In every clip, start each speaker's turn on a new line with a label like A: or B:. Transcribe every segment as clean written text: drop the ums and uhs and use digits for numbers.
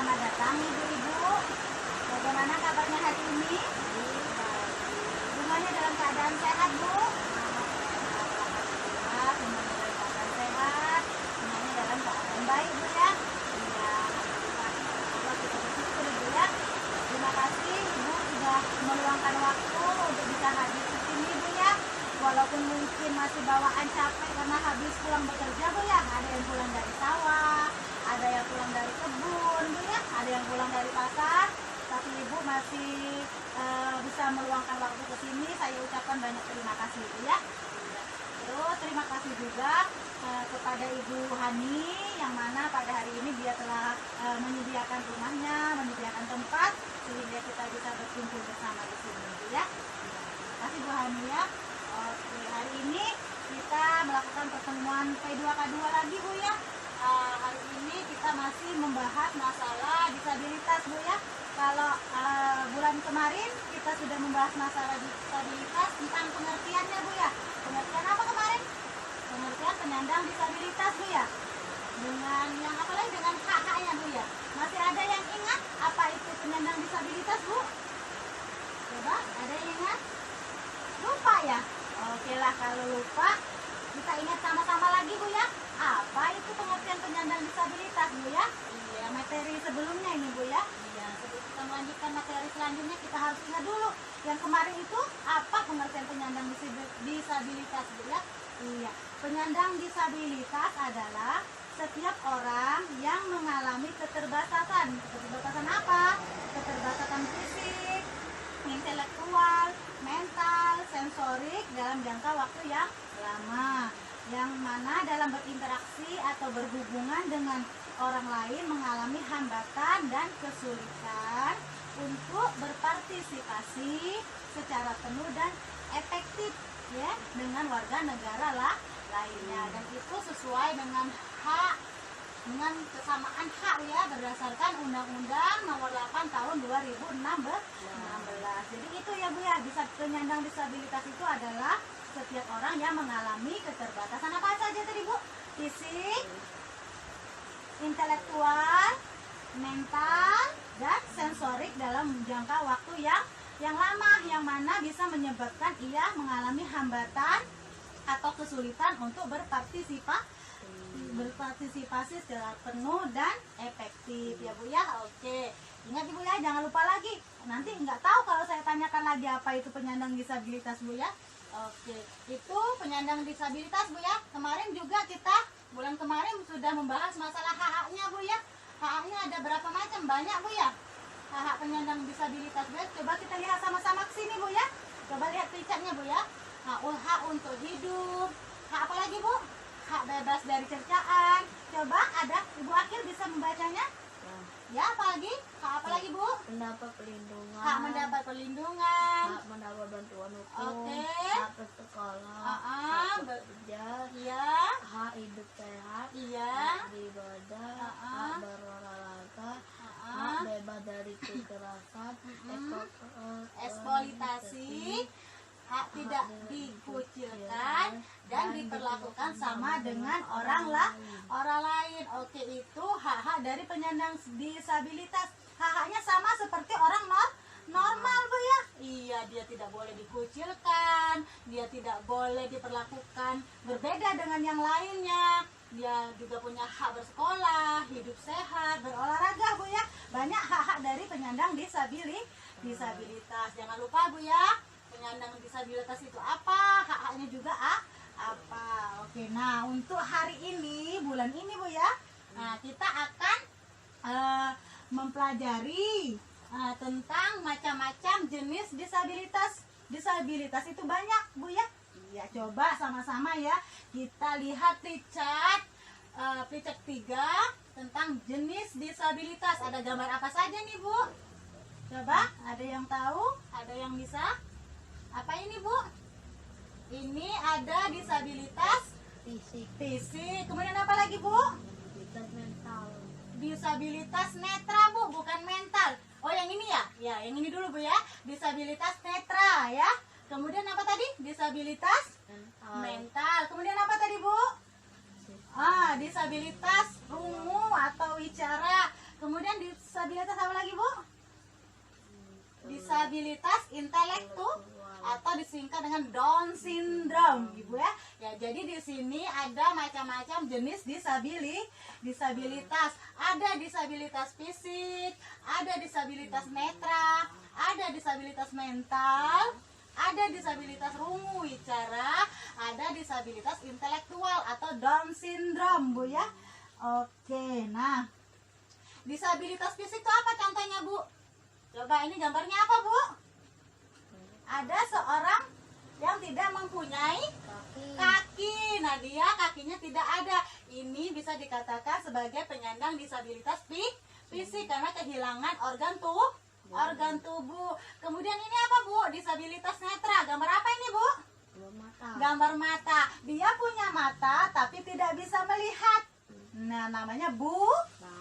A: Selamat datang ibu-ibu. Bagaimana kabarnya hari ini? Semuanya dalam keadaan sehat, Bu? Alhamdulillah, semuanya dalam keadaan sehat. Semuanya dalam keadaan baik, Bu ya? Iya, alhamdulillah. Allah kita bersyukur, Ibu ya. Terima kasih Ibu sudah meluangkan waktu untuk bisa hadir di sini, Bu ya. Walaupun mungkin masih bawaan capek karena habis pulang bekerja, Bu ya. Ada yang pulang dari sawah, ada yang pulang dari kebun, Bu ya. Ada yang pulang dari pasar. Tapi Ibu masih bisa meluangkan waktu ke sini. Saya ucapkan banyak terima kasih, Bu ya. Terus terima kasih juga kepada Ibu Hani yang mana pada hari ini dia telah menyediakan rumahnya, menyediakan tempat sehingga kita bisa berkumpul bersama di sini, Bu ya. Terima kasih Bu Hani ya. Oke, hari ini kita melakukan pertemuan P2K2 lagi, Bu ya. Hari ini kita masih membahas masalah disabilitas, Bu ya. Kalau bulan kemarin kita sudah membahas masalah disabilitas tentang pengertiannya, Bu ya. Pengertian apa kemarin? Pengertian penyandang disabilitas, Bu ya. Dengan yang apa lagi? Dengan hak-haknya, Bu ya. Masih ada yang ingat apa itu penyandang disabilitas, Bu? Coba, ada yang ingat? Lupa ya? Oke lah, kalau lupa kita ingat sama-sama lagi, Bu ya. Apa itu pengertian penyandang disabilitas, Bu ya? Iya, materi sebelumnya ini, Bu ya. Iya, sebelum kita melanjutkan materi selanjutnya kita harus ingat dulu yang kemarin itu apa pengertian penyandang disabilitas, Bu ya. Iya, penyandang disabilitas adalah setiap orang yang mengalami keterbatasan. Keterbatasan apa? Keterbatasan fisik, intelektual, mental, sensorik dalam jangka waktu yang lama, yang mana dalam berinteraksi atau berhubungan dengan orang lain mengalami hambatan dan kesulitan untuk berpartisipasi secara penuh dan efektif ya dengan warga negara lainnya, dan itu sesuai dengan hak, dengan kesamaan hak ya berdasarkan Undang-Undang Nomor 8 Tahun 2016. Jadi itu ya Bu ya, penyandang disabilitas itu adalah setiap orang yang mengalami keterbatasan apa saja tadi Bu? Fisik, intelektual, mental, dan sensorik dalam jangka waktu yang lama, yang mana bisa menyebabkan ia mengalami hambatan atau kesulitan untuk berpartisipasi secara penuh dan efektif ya Bu ya. Oke, ingat Ibu ya, jangan lupa lagi, nanti nggak tahu kalau saya tanyakan lagi apa itu penyandang disabilitas Bu ya. Oke, itu penyandang disabilitas Bu ya. Kemarin juga kita bulan kemarin sudah membahas masalah hak-haknya Bu ya. Hak-haknya ada berapa macam? Banyak Bu ya, hak-hak penyandang disabilitas Bu ya. Coba kita lihat sama-sama ke sini Bu ya. Coba lihat picture-nya Bu ya. Hak untuk hidup. Hak apa lagi Bu? Hak bebas dari cercaan. Coba ada Ibu Akhil bisa membacanya? Ya, apa lagi? Hak apa lagi Bu?
B: Mendapat perlindungan.
A: Hak mendapat perlindungan.
B: Hak mendapat bantuan hukum.
A: Oke.
B: Hak bersekolah. Hak bekerja.
A: Iya.
B: Hak hidup sehat.
A: Iya.
B: Hak beribadah. Hak berolahraga. Hak bebas dari kekerasan.
A: Eksploitasi. Hak tidak dikucilkan dan diperlakukan sama dengan orang lain. Oke, itu hak-hak dari penyandang disabilitas. Hak-haknya sama seperti orang normal Bu ya. Iya, dia tidak boleh dikucilkan, dia tidak boleh diperlakukan berbeda dengan yang lainnya. Dia juga punya hak bersekolah, hidup sehat, berolahraga Bu ya. Banyak hak-hak dari penyandang disabilitas. Jangan lupa Bu ya, penyandang disabilitas itu apa, hak-haknya juga apa. Oke, nah untuk hari ini, bulan ini Bu ya, nah, kita akan mempelajari tentang macam-macam jenis disabilitas. Disabilitas itu banyak Bu ya. Iya, coba sama-sama ya kita lihat picture 3 tentang jenis disabilitas. Ada gambar apa saja nih Bu? Coba, ada yang tahu? Ada yang bisa? Apa ini Bu? Ini ada disabilitas fisik. Kemudian apa lagi Bu?
B: Disabilitas mental.
A: Disabilitas netra Bu, bukan mental. Oh yang ini ya? Ya yang ini dulu Bu ya. Disabilitas netra ya. Kemudian apa tadi? Disabilitas mental. Kemudian apa tadi Bu? Disabilitas rungu atau wicara. Kemudian disabilitas apa lagi, Bu? Disabilitas intelektual atau disingkat dengan Down syndrome, Ibu ya. Ya, jadi di sini ada macam-macam jenis disabilitas. Ada disabilitas fisik, ada disabilitas netra, ada disabilitas mental, ada disabilitas rungu wicara, ada disabilitas intelektual atau Down syndrome, Bu ya. Oke, nah, disabilitas fisik itu apa contohnya, Bu? Coba ini gambarnya apa, Bu? Ada seorang yang tidak mempunyai kaki. Nah, dia kakinya tidak ada. Ini bisa dikatakan sebagai penyandang disabilitas fisik karena kehilangan organ tubuh. Kemudian ini apa, Bu? Disabilitas netra. Gambar apa ini, Bu? Gambar mata. Dia punya mata tapi tidak bisa melihat. Nah, namanya buta.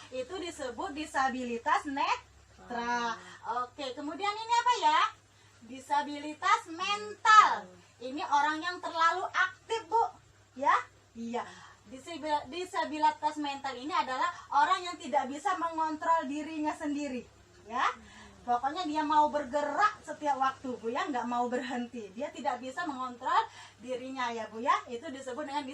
A: Itu disebut disabilitas netra. Oke, kemudian ini apa ya? Disabilitas mental. Ini orang yang terlalu aktif, Bu. Ya? Iya. Disabilitas mental ini adalah orang yang tidak bisa mengontrol dirinya sendiri. Ya? Pokoknya dia mau bergerak setiap waktu, Bu ya, nggak mau berhenti. Dia tidak bisa mengontrol dirinya ya, Bu ya. Itu disebut dengan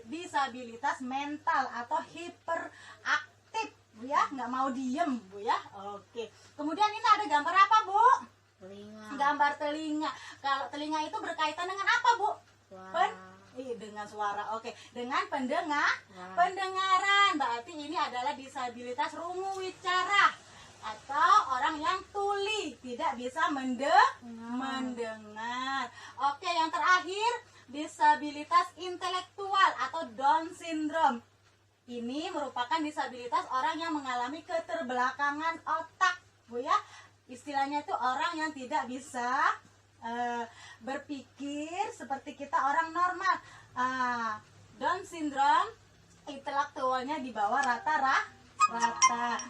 A: disabilitas mental atau hiperaktif, Bu ya, nggak mau diem, Bu ya. Oke. Kemudian ini ada gambar apa, Bu?
B: Telinga.
A: Gambar telinga. Kalau telinga itu berkaitan dengan apa, Bu? Dengan suara. Oke, dengan pendengaran. Berarti ini adalah disabilitas rungu wicara atau orang yang tuli, tidak bisa mendengar. Oke, yang terakhir disabilitas intelektual atau Down syndrome. Ini merupakan disabilitas orang yang mengalami keterbelakangan otak, Bu ya. Istilahnya itu orang yang tidak bisa berpikir seperti kita orang normal. Down syndrome intelektualnya di bawah rata,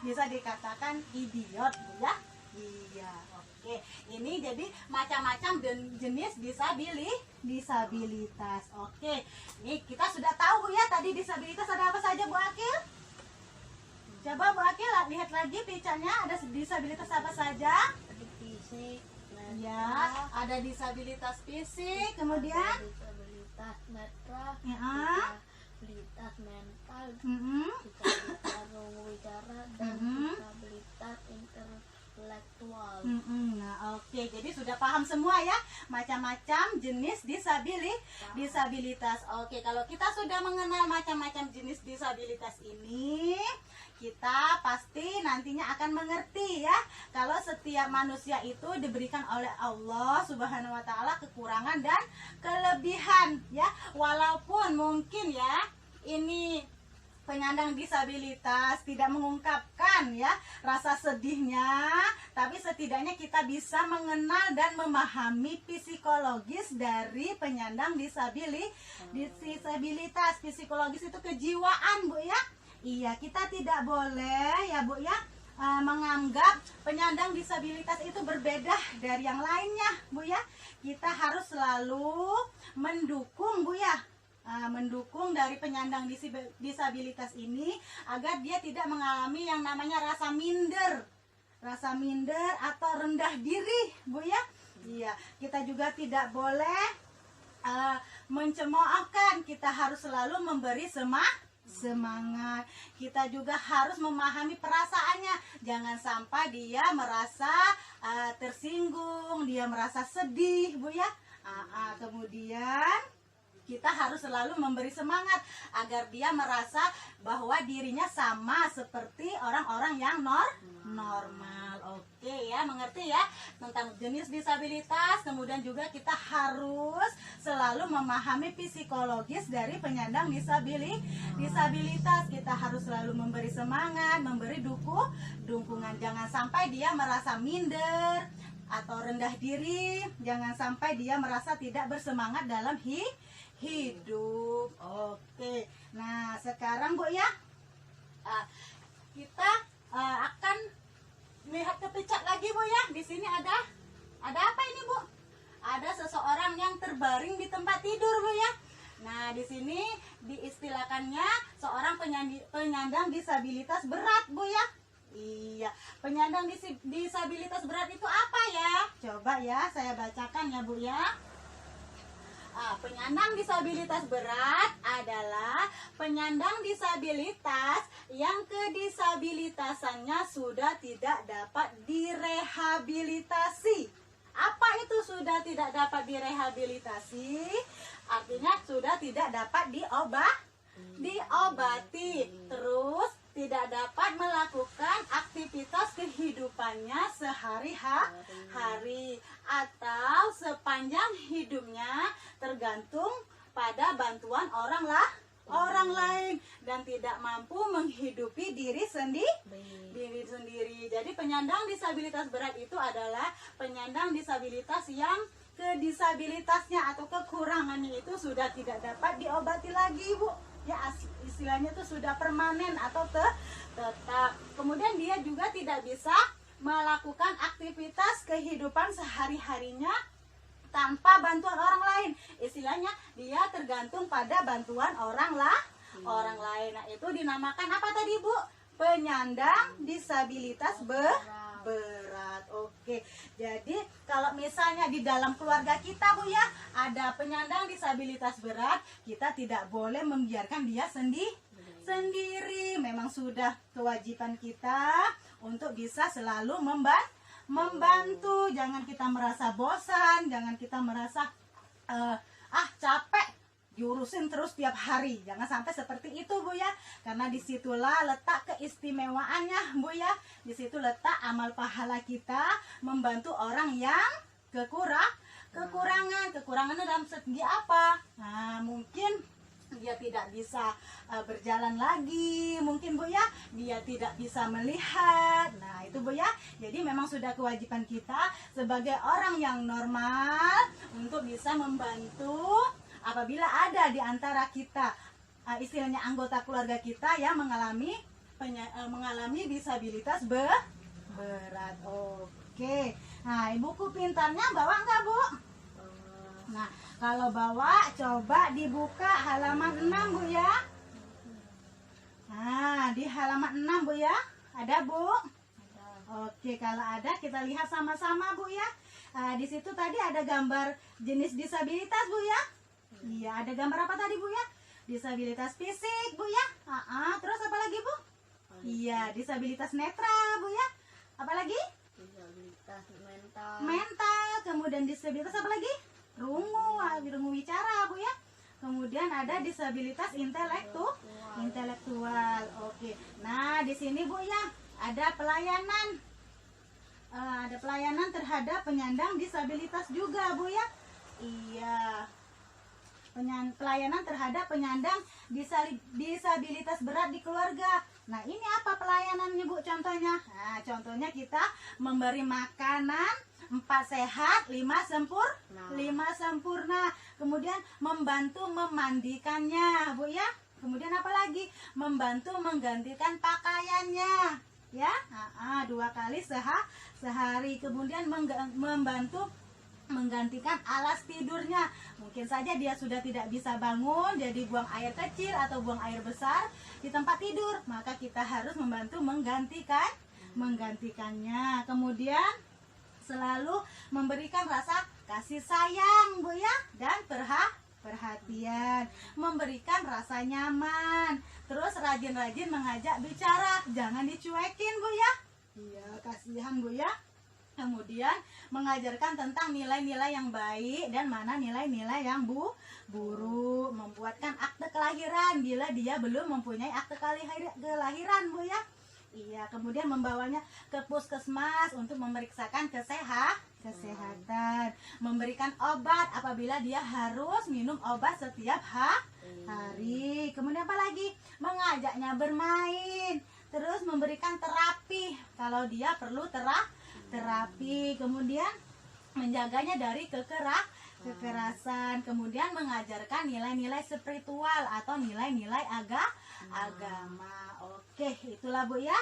A: bisa dikatakan idiot, Bu ya. Iya, oke. Ini jadi macam-macam jenis disabilitas. Oke, ini kita sudah tahu ya tadi disabilitas ada apa saja, Bu Akil. Coba Bu Akil lihat lagi picture-nya, ada disabilitas apa saja?
B: Fisik.
A: Ya, ada disabilitas fisik, kemudian
B: Disabilitas netra. Disabilitas mental. Disabilitas rungu wicara dan disabilitas intelektual.
A: Nah, oke. Jadi sudah paham semua ya macam-macam jenis disabilitas. Oke, kalau kita sudah mengenal macam-macam jenis disabilitas ini, kita pasti nantinya akan mengerti ya kalau setiap manusia itu diberikan oleh Allah Subhanahu wa taala kekurangan dan kelebihan ya. Walaupun mungkin ya ini penyandang disabilitas tidak mengungkapkan ya rasa sedihnya, tapi setidaknya kita bisa mengenal dan memahami psikologis dari penyandang disabilitas. Psikologis itu kejiwaan, Bu ya. Iya, kita tidak boleh ya, Bu ya, menganggap penyandang disabilitas itu berbeda dari yang lainnya, Bu ya. Kita harus selalu mendukung, Bu ya, mendukung dari penyandang disabilitas ini agar dia tidak mengalami yang namanya rasa minder atau rendah diri, Bu ya. Iya, kita juga tidak boleh mencemoohkan. Kita harus selalu memberi semangat. Kita juga harus memahami perasaannya. Jangan sampai dia merasa tersinggung, dia merasa sedih, Bu ya. Kemudian kita harus selalu memberi semangat agar dia merasa bahwa dirinya sama seperti orang-orang yang normal. Oke ya, mengerti ya tentang jenis disabilitas. Kemudian juga kita harus selalu memahami psikologis dari penyandang disabilitas. Kita harus selalu memberi semangat, memberi dukungan. Jangan sampai dia merasa minder atau rendah diri. Jangan sampai dia merasa tidak bersemangat dalam hidup. Oke. Nah, sekarang Bu ya, kita akan lihat ke picture lagi, Bu ya. Di sini ada apa ini, Bu? Ada seseorang yang terbaring di tempat tidur, Bu ya. Nah, di sini diistilahkannya seorang penyandang disabilitas berat, Bu ya. Iya, penyandang disabilitas berat itu apa ya? Coba ya, saya bacakan ya, Bu ya. Penyandang disabilitas berat adalah penyandang disabilitas yang kedisabilitasannya sudah tidak dapat direhabilitasi. Apa itu sudah tidak dapat direhabilitasi? Artinya sudah tidak dapat diobati. Terus tidak dapat melakukan aktivitas kehidupannya sehari-hari atau sepanjang hidupnya tergantung pada bantuan orang lain dan tidak mampu menghidupi diri sendiri. Jadi penyandang disabilitas berat itu adalah penyandang disabilitas yang kedisabilitasnya atau kekurangannya itu sudah tidak dapat diobati lagi, Bu. Ya, istilahnya itu sudah permanen atau tetap. Kemudian dia juga tidak bisa melakukan aktivitas kehidupan sehari-harinya tanpa bantuan orang lain. Istilahnya dia tergantung pada bantuan orang lain. Nah, itu dinamakan apa tadi, Bu? Penyandang disabilitas berat. Oke. Jadi kalau misalnya di dalam keluarga kita, Bu ya, ada penyandang disabilitas berat, kita tidak boleh membiarkan dia sendiri. Memang sudah kewajiban kita untuk bisa selalu membantu. Jangan kita merasa bosan, jangan kita merasa capek diurusin terus tiap hari. Jangan sampai seperti itu, Bu ya. Karena disitulah letak keistimewaannya, Bu ya. Disitu letak amal pahala kita membantu orang yang kekurangannya dalam segi apa? Nah, mungkin dia tidak bisa berjalan lagi, mungkin, Bu ya, dia tidak bisa melihat. Nah, itu, Bu ya. Jadi memang sudah kewajiban kita sebagai orang yang normal untuk bisa membantu apabila ada di antara kita istilahnya anggota keluarga kita yang mengalami disabilitas berat. Oke. Nah, buku pintarnya bawa enggak, Bu? Nah, kalau bawa coba dibuka halaman 6, Bu ya. Nah, di halaman 6, Bu ya. Ada, Bu? Oke, kalau ada kita lihat sama-sama, Bu ya. Di situ tadi ada gambar jenis disabilitas, Bu ya. Iya, ada gambar apa tadi, Bu ya? Disabilitas fisik, Bu ya. Terus apa lagi, Bu? Iya, disabilitas netra, Bu ya. Apa lagi?
B: Disabilitas mental.
A: Kemudian disabilitas apa lagi? Rungu wicara, Bu ya. Kemudian ada disabilitas intelektual. Oke. Nah, di sini, Bu ya, ada pelayanan. Ada pelayanan terhadap penyandang disabilitas juga, Bu ya. Iya. Pelayanan terhadap penyandang disabilitas berat di keluarga. Nah, ini apa pelayanannya, Bu? Contohnya, contohnya kita memberi makanan 4 sehat, 5 sempurna. Kemudian membantu memandikannya, Bu ya. Kemudian apa lagi? Membantu menggantikan pakaiannya, ya. 2 kali sehari. Kemudian membantu menggantikan alas tidurnya. Mungkin saja dia sudah tidak bisa bangun, jadi buang air kecil atau buang air besar di tempat tidur, maka kita harus membantu menggantikannya. Kemudian selalu memberikan rasa kasih sayang, Bu ya, dan perhatian, memberikan rasa nyaman. Terus rajin-rajin mengajak bicara, jangan dicuekin, Bu ya. Iya, kasihan, Bu ya. Kemudian mengajarkan tentang nilai-nilai yang baik dan mana nilai-nilai yang buruk. Membuatkan akte kelahiran bila dia belum mempunyai akte kelahiran, Bu ya. Iya, kemudian membawanya ke puskesmas untuk memeriksakan kesehatan. Memberikan obat apabila dia harus minum obat setiap hari. Kemudian apa lagi? Mengajaknya bermain. Terus memberikan terapi kalau dia perlu terapi. Kemudian menjaganya dari kekerasan. Kemudian mengajarkan nilai-nilai spiritual atau nilai-nilai agama. Oke, itulah, Bu ya,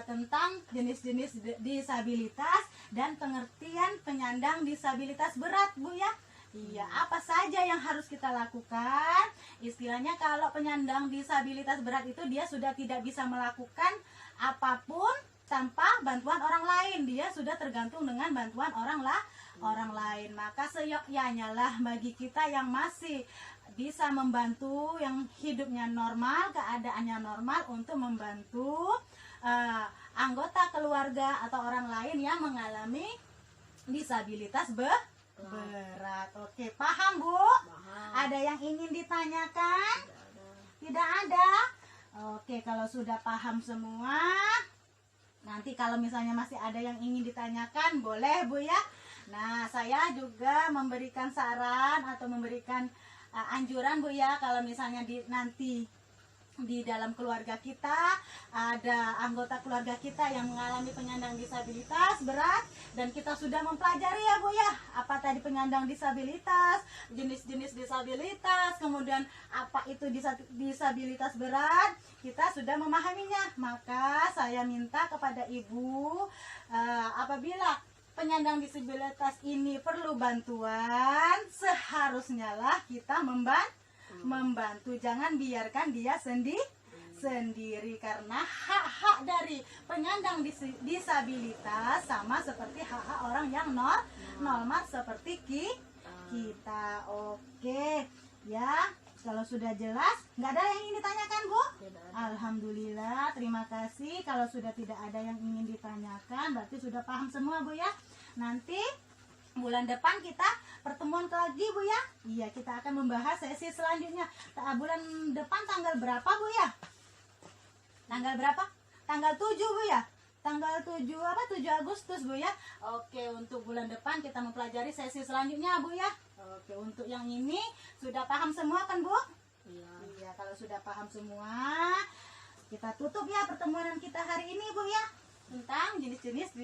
A: tentang jenis-jenis disabilitas dan pengertian penyandang disabilitas berat, Bu ya. Iya, apa saja yang harus kita lakukan? Istilahnya kalau penyandang disabilitas berat itu dia sudah tidak bisa melakukan apapun tanpa bantuan orang lain. Dia sudah tergantung dengan bantuan orang lain. Maka seyogyanya lah bagi kita yang masih bisa membantu, yang hidupnya normal, keadaannya normal, untuk membantu anggota keluarga atau orang lain yang mengalami disabilitas berat. Oke, paham Bu?
B: Paham.
A: Ada yang ingin ditanyakan?
B: Tidak ada.
A: Tidak ada? Oke, kalau sudah paham semua, nanti kalau misalnya masih ada yang ingin ditanyakan, boleh Bu ya. Nah, saya juga memberikan saran atau memberikan anjuran Bu ya, kalau misalnya nanti di dalam keluarga kita ada anggota keluarga kita yang mengalami penyandang disabilitas berat, dan kita sudah mempelajari ya Bu ya, apa tadi penyandang disabilitas, jenis-jenis disabilitas, kemudian apa itu disabilitas berat, kita sudah memahaminya. Maka saya minta kepada Ibu, apabila penyandang disabilitas ini perlu bantuan, seharusnya lah kita membantu, jangan biarkan dia sendiri, karena hak-hak dari penyandang disabilitas sama seperti hak-hak orang yang normal seperti kita. Oke ya, kalau sudah jelas, nggak ada yang ingin ditanyakan Bu?
B: Tidak ada.
A: Alhamdulillah, terima kasih. Kalau sudah tidak ada yang ingin ditanyakan, berarti sudah paham semua Bu ya. Nanti bulan depan kita pertemuan lagi Bu ya. Iya, kita akan membahas sesi selanjutnya. Bulan depan tanggal berapa Bu ya? Tanggal berapa? Tanggal 7 Bu ya? Tanggal 7 Agustus Bu ya. Oke, untuk bulan depan kita mempelajari sesi selanjutnya Bu ya. Oke, untuk yang ini sudah paham semua kan Bu?
B: Iya.
A: Iya, kalau sudah paham semua, kita tutup ya pertemuan kita hari ini Bu ya, tentang jenis-jenis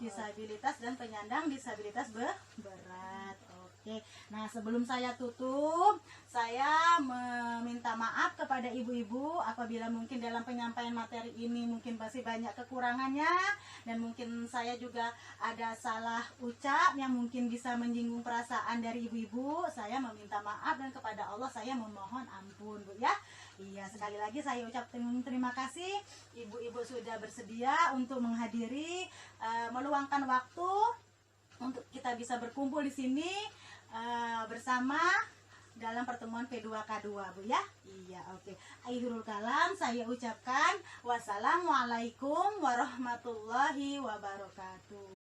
A: disabilitas dan penyandang disabilitas berat. Oke, nah sebelum saya tutup, saya meminta maaf kepada ibu-ibu apabila mungkin dalam penyampaian materi ini mungkin masih banyak kekurangannya, dan mungkin saya juga ada salah ucap yang mungkin bisa menyinggung perasaan dari ibu-ibu. Saya meminta maaf, dan kepada Allah saya memohon ampun Bu ya. Iya, sekali lagi saya ucapkan terima kasih, ibu-ibu sudah bersedia untuk menghadiri, meluangkan waktu untuk kita bisa berkumpul di sini bersama dalam pertemuan P2K2 Bu ya. Iya, oke. Akhirul kalam, saya ucapkan wassalamualaikum warahmatullahi wabarakatuh.